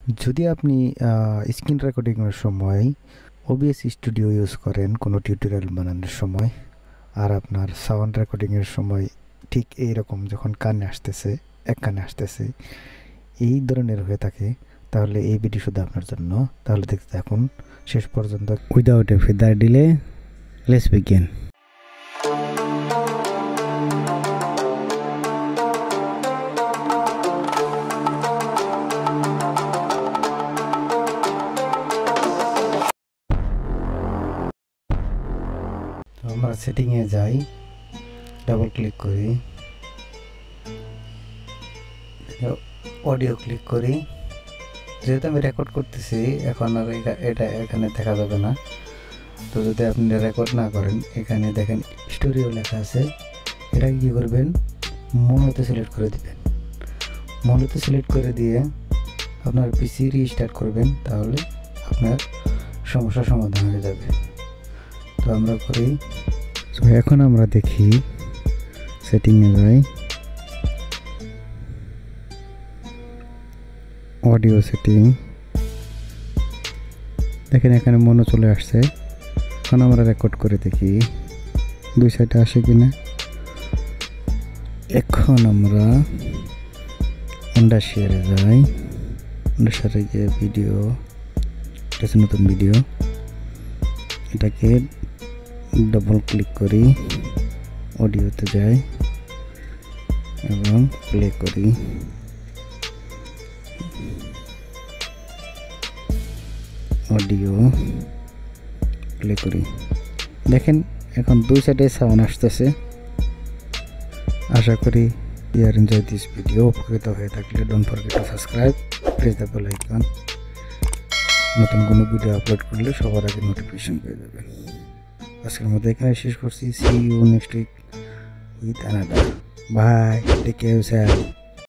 যদি আপনি স্ক্রিন রেকর্ডিংয়ের সময় ওবিএস স্টুডিও ইউজ করেন কোনো টিউটোরিয়াল বানানোর সময়, আর আপনার সাউন্ড রেকর্ডিংয়ের সময় ঠিক এই রকম যখন কানে আসতেছে, এক কানে আসতেছে, এই ধরনের হয়ে থাকে, তাহলে এই ভিডিও শুধু আপনার জন্য। তাহলে দেখতে থাকুন শেষ পর্যন্ত। Without a further delay, let's begin. আমরা সেটিংয়ে যাই, ডাবল ক্লিক করি, অডিও ক্লিক করি। যেহেতু আমি রেকর্ড করতেছি, এখন আর এটা এখানে দেখা যাবে না। তো যদি আপনি রেকর্ড না করেন, এখানে দেখেন স্টোরিও লেখা আছে, এটা কি করবেন, মনোতে সিলেক্ট করে দিবেন। মনোতে সিলেক্ট করে দিয়ে আপনার পিসি রিস্টার্ট করবেন, তাহলে আপনার সমস্যার সমাধান হয়ে যাবে। তো আমরা করি। তো এখন আমরা দেখি, সেটিংয়ে যাই, অডিও সেটিং, দেখেন এখানে মনো চলে আসছে। এখন আমরা রেকর্ড করে দেখি দুই সাইডে আসে কিনা। এখন আমরা শেয়ারে যাই, শেয়ারে গিয়ে ভিডিও, এটা হচ্ছে নতুন ভিডিও, এটাকে ডবল ক্লিক করি, অডিওতে যাই এবং প্লে করি। অডিও প্লে করি, দেখেন এখন দুই সাইডে সাউন্ড আসতেছে। আশা করি you are enjoy this video। উপকৃত হয়ে থাকলে don't forget to subscribe, press the bell icon. নতুন কোনো ভিডিও আপলোড করলে সবার আগে নোটিফিকেশন পেয়ে যাবেন। আজকের মধ্যে এখানে শেষ করছি। See you next week with another. Bye, take care.